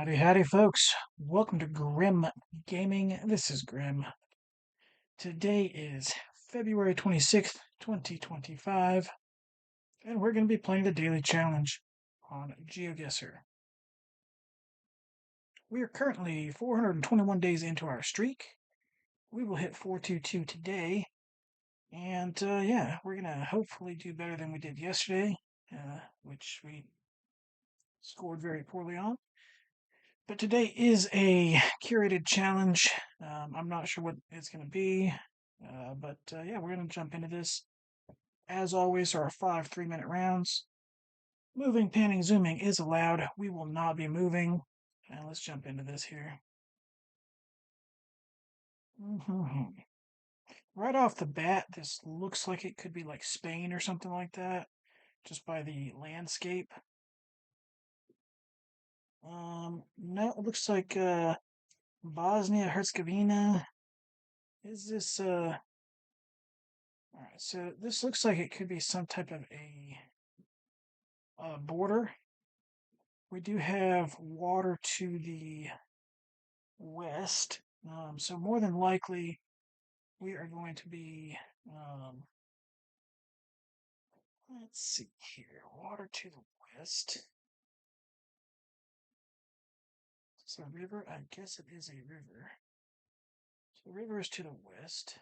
Howdy, howdy, folks. Welcome to Grim Gaming. This is Grim. Today is February 26th, 2025, and we're going to be playing the daily challenge on GeoGuessr. We are currently 421 days into our streak. We will hit 422 today, and yeah, we're going to hopefully do better than we did yesterday, which we scored very poorly on. But today is a curated challenge. I'm not sure what it's going to be, but yeah, we're going to jump into this. As always, there are 5 3-minute rounds. Moving, panning, zooming is allowed. We will not be moving. Let's jump into this here. Right off the bat, this looks like it could be like Spain or something like that, just by the landscape. No, it looks like Bosnia Herzegovina. Is this Alright, so this looks like it could be some type of a border. We do have water to the west, so more than likely we are going to be, let's see here, water to the west. It's a river? I guess it is a river. So river is to the west.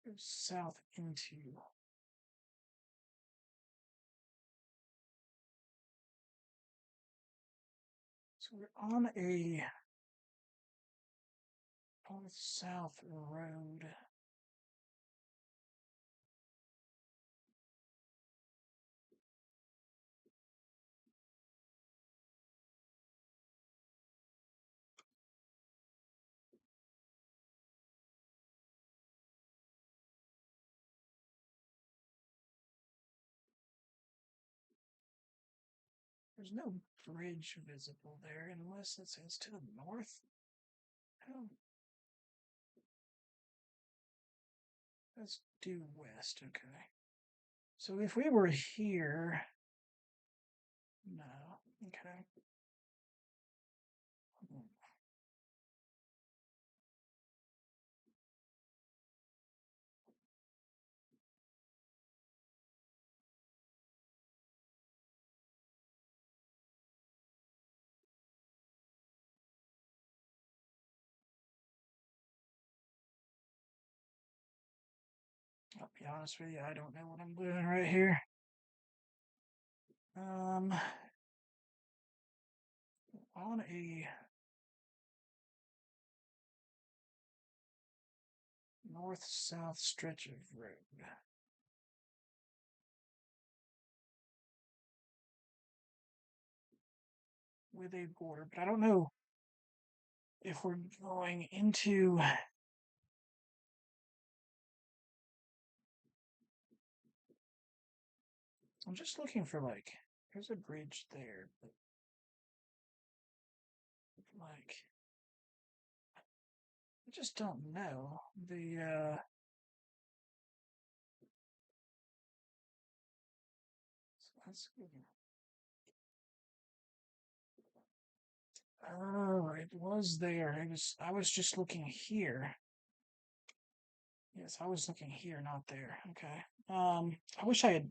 Goes south into. So we're on a north-south road. There's no bridge visible there unless it says to the north. Oh, let's do west, okay. So if we were here, no, okay. I'll be honest with you, I don't know what I'm doing right here. On a north-south stretch of road. With a border, but I don't know if we're going into. I'm just looking for like, there's a bridge there, but like, I just don't know. That's good. Oh, it was there. I was just looking here. Yes, I was looking here, not there. Okay. I wish I had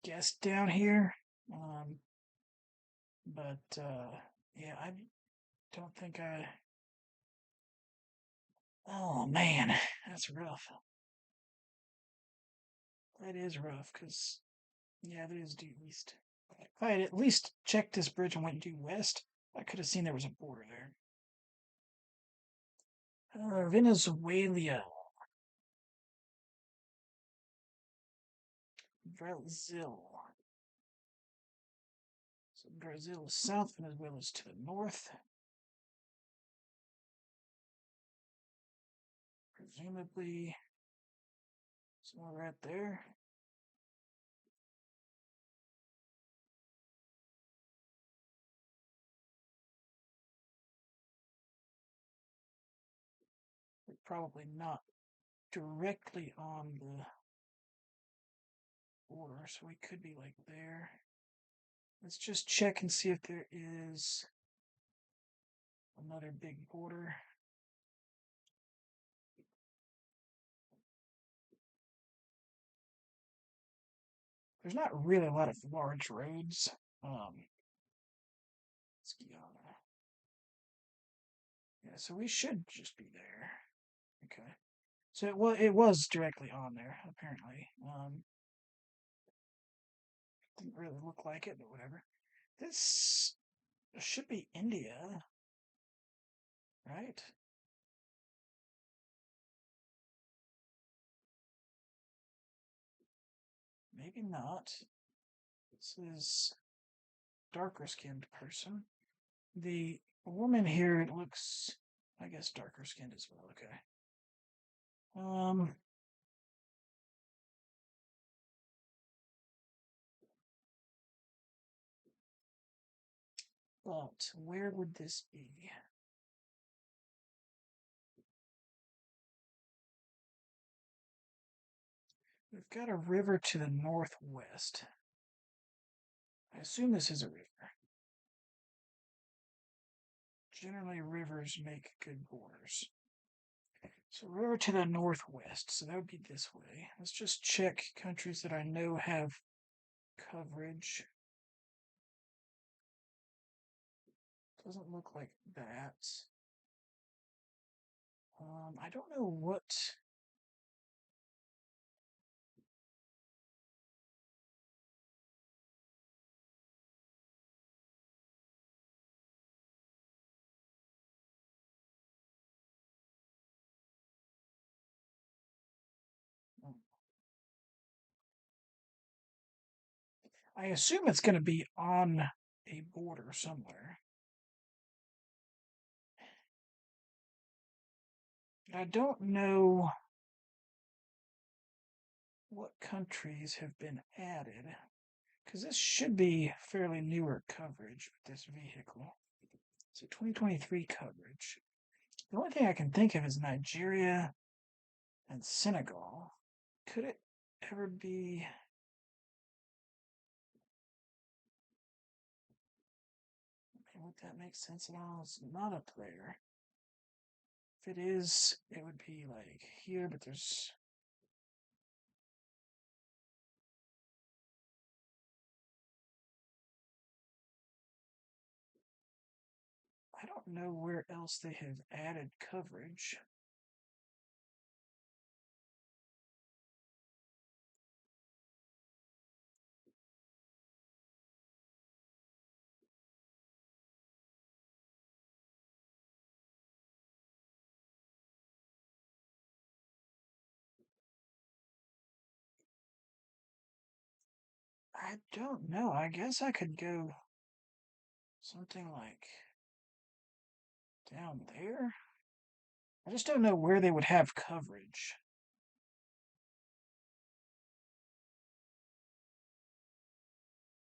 guessed down here. But yeah, I don't think I. Oh man, that's rough. That is rough, because yeah, that is due east. If I had at least checked this bridge and went due west, I could have seen there was a border there. Venezuela. Brazil. So Brazil is south, Venezuela is to the north. Presumably somewhere right there. We're probably not directly on the border, so we could be like there. Let's just check and see if there is another big border. There's not really a lot of large roads. Let's get on there. Yeah, so we should just be there. Okay. So it was directly on there, apparently. Didn't really look like it, but whatever. This should be India, right? Maybe not. This is darker skinned person. The woman here looks, I guess, darker skinned as well. Okay. Um, but where would this be? We've got a river to the northwest. I assume this is a river. Generally, rivers make good borders. So river to the northwest, so that would be this way. Let's just check countries that I know have coverage. Doesn't look like that. I don't know what. I assume it's going to be on a border somewhere. I don't know what countries have been added, because this should be fairly newer coverage with this vehicle. So 2023 coverage. The only thing I can think of is Nigeria and Senegal. Could it ever be? Would that make sense at all? It's not up there. If it is, it would be like here, but there's. I don't know where else they have added coverage. I don't know. I guess I could go something like down there. I just don't know where they would have coverage.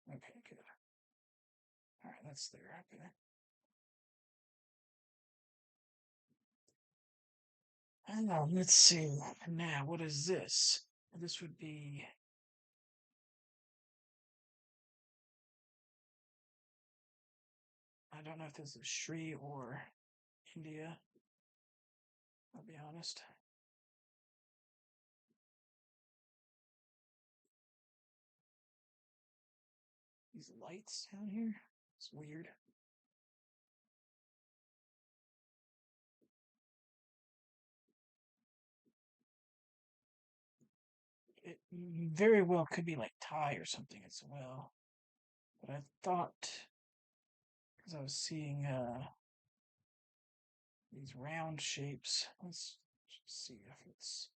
Okay, good. All right, that's there. Okay. Hang on, let's see. Now, what is this? This would be. I don't know if this is Sri or India. I'll be honest. These lights down here. It's weird. It very well could be like Thai or something as well. But I thought, because I was seeing these round shapes. Let's see if it's.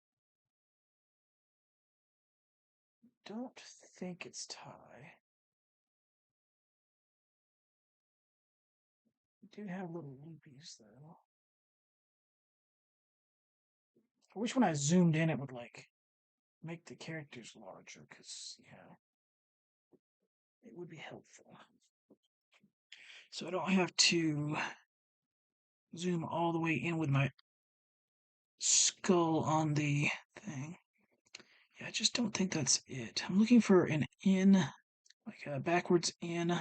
Don't think it's Thai. We do have little loopies though. I wish when I zoomed in it would like make the characters larger, because yeah, it would be helpful. So I don't have to zoom all the way in with my skull on the thing. Yeah, I just don't think that's it. I'm looking for an in, like a backwards in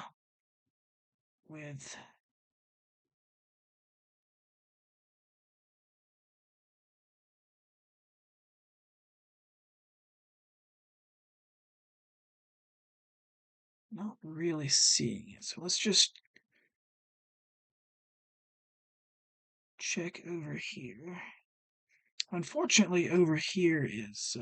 with. Not really seeing it. So let's just check over here. Unfortunately, over here is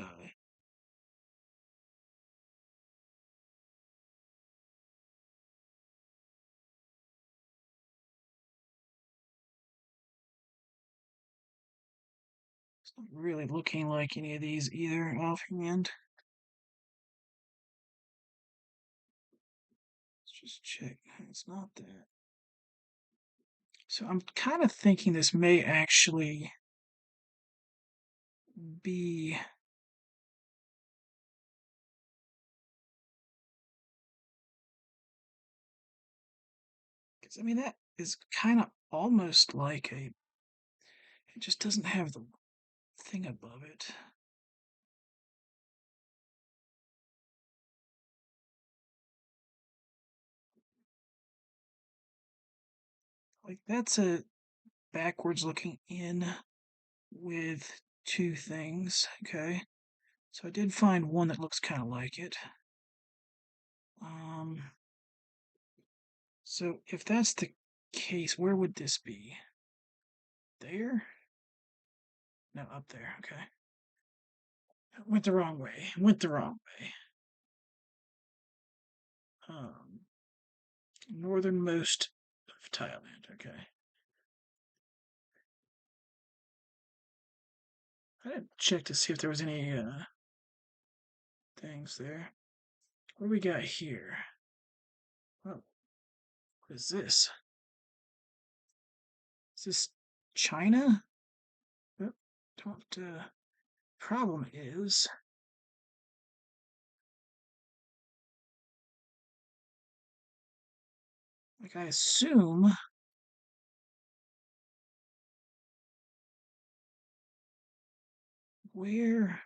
it's not really looking like any of these either offhand. Let's just check. It's not that. So I'm kind of thinking this may actually be. Because I mean, that is kind of almost like a. It just doesn't have the thing above it. Like that's a backwards looking in with two things. Okay. So I did find one that looks kind of like it. Um, so if that's the case, where would this be? There? No, up there. Okay. Went the wrong way. Went the wrong way. Um, Northernmost of Thailand. Okay. I didn't check to see if there was any things there. What do we got here? Oh, what is this? Is this China? Oh, don't. Problem is, like I assume where.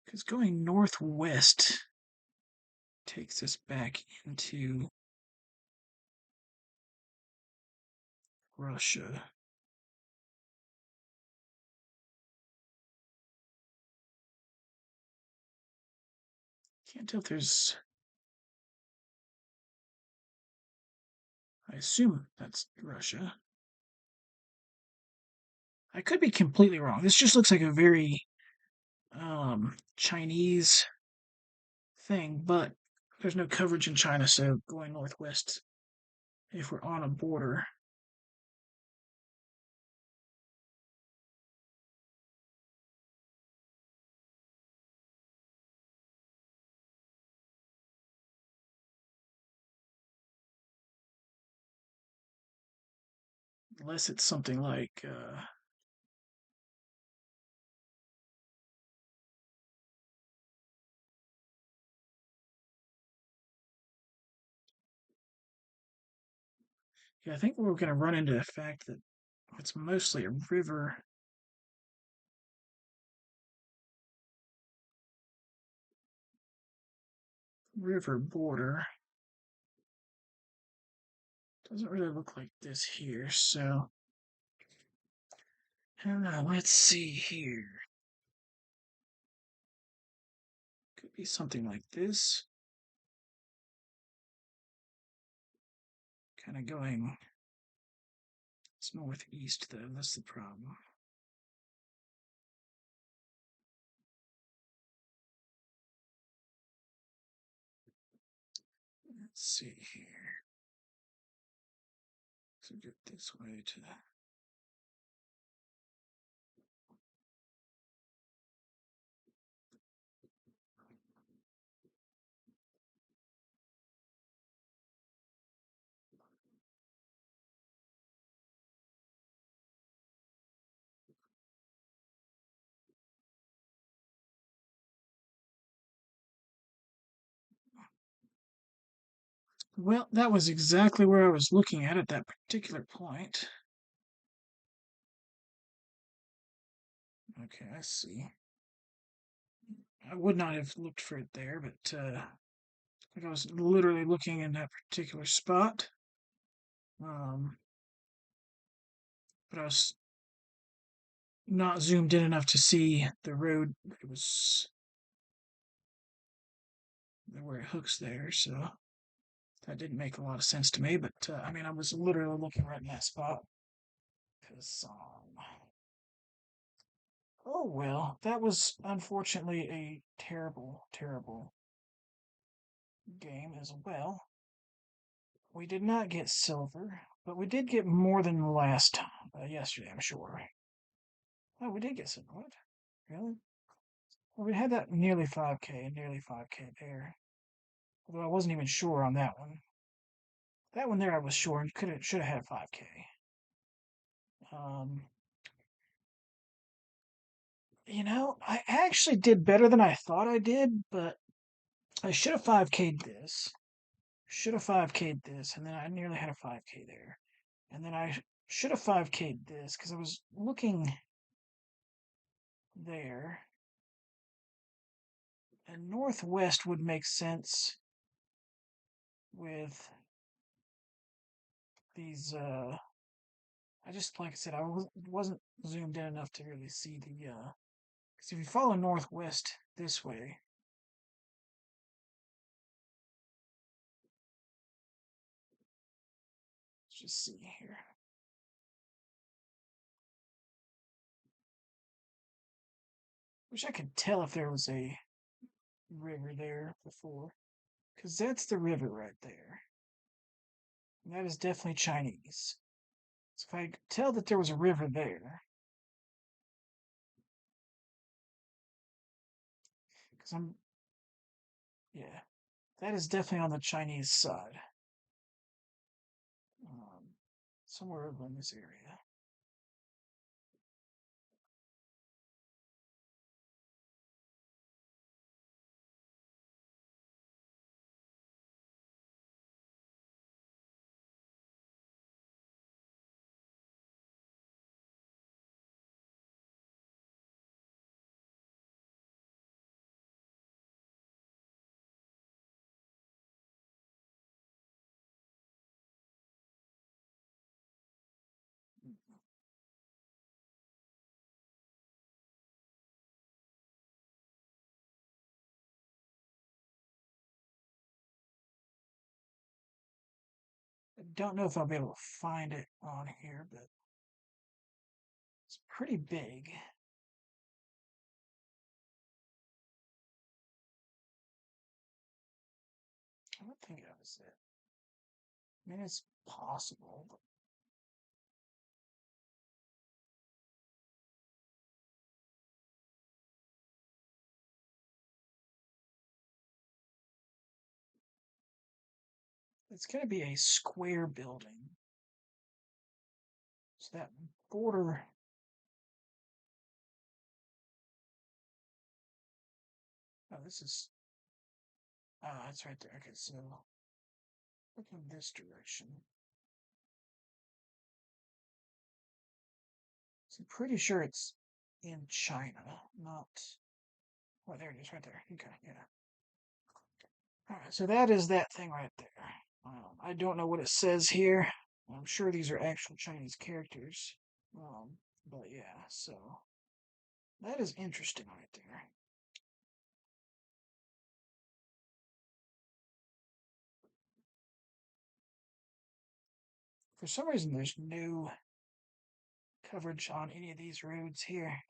Because going northwest takes us back into Russia. Can't tell if there's. I assume that's Russia. I could be completely wrong. This just looks like a very Chinese thing, but there's no coverage in China, so going northwest, if we're on a border, unless it's something like. Yeah, I think we're going to run into the fact that it's mostly a river border. Doesn't really look like this here, so I don't know. Let's see here. Could be something like this. Kind of going. It's northeast, though. That's the problem. Let's see here. So get this way to. Well, that was exactly where I was looking at that particular point. Okay, I see. I would not have looked for it there, but like I was literally looking in that particular spot. Um, but I was not zoomed in enough to see the road. It was where it hooks there, so that didn't make a lot of sense to me. But I mean, I was literally looking right in that spot. Cause oh well, that was unfortunately a terrible, terrible game as well. We did not get silver, but we did get more than last yesterday, I'm sure. Oh, we did get silver. What? Really? Well, we had that nearly 5K and nearly 5K there. Although I wasn't even sure on that one. That one there I was sure and should have had 5K. Um, I actually did better than I thought I did, but I should have 5K'd this. Should have 5K'd this, and then I nearly had a 5K there. And then I should have 5K'd this because I was looking there. And northwest would make sense with these. I just, like I said, I wasn't zoomed in enough to really see the. Because if you follow northwest this way, let's just see here. Wish I could tell if there was a river there before. Because that's the river right there. And that is definitely Chinese. So if I could tell that there was a river there, because yeah, that is definitely on the Chinese side. Um, Somewhere over in this area. I don't know if I'll be able to find it on here, but it's pretty big. I don't think that was it. I mean, it's possible, but it's going to be a square building. So that border. Oh, this is. Ah, it's right there. Okay, so look in this direction. So I'm pretty sure it's in China, not. Oh, there it is, right there. Okay, yeah. All right, so that is that thing right there. I don't know what it says here. I'm sure these are actual Chinese characters. But yeah, so that is interesting right there. For some reason, there's no coverage on any of these roads here.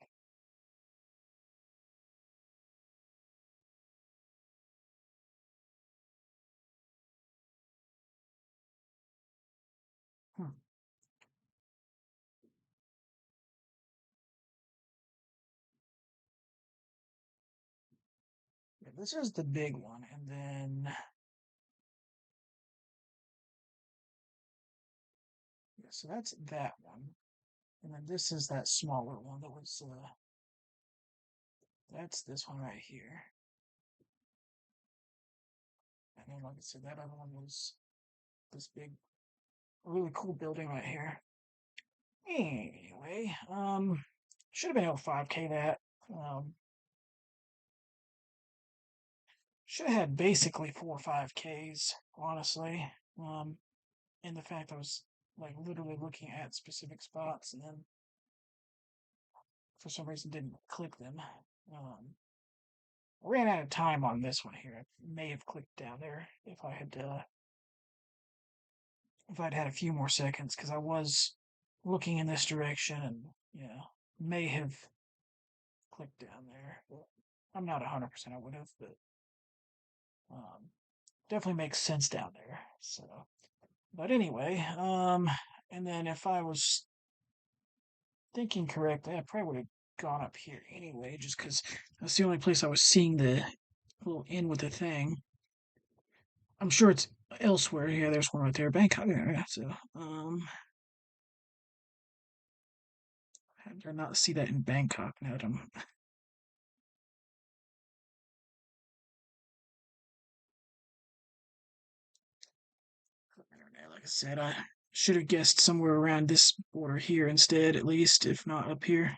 Hmm. Yeah, this is the big one, and then yeah, so that's that one, and then this is that smaller one that was. That's this one right here, and then like I said, that other one was this big, really cool building right here. Anyway, should have been able to 5K that. Um, should have had basically 4 or 5Ks, honestly. In the fact I was like literally looking at specific spots and then for some reason didn't click them. Um, I ran out of time on this one here. I may have clicked down there if I'd had a few more seconds because I was looking in this direction and may have clicked down there. But I'm not 100% I would have, but um, definitely makes sense down there. So, but anyway, and then if I was thinking correctly, I probably would have gone up here anyway, just because that's the only place I was seeing the little inn with the thing. I'm sure it's elsewhere. Yeah, there's one right there, Bangkok. Yeah, so, how did I not see that in Bangkok? Now that I'm like I said, I should have guessed somewhere around this border here instead, at least, if not up here.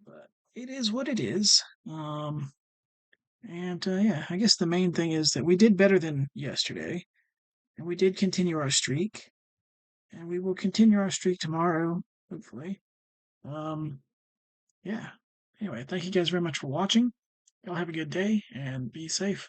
But it is what it is. And yeah, I guess the main thing is that we did better than yesterday, and we did continue our streak, and we will continue our streak tomorrow, hopefully. Um, yeah. Anyway, thank you guys very much for watching. Y'all have a good day and be safe.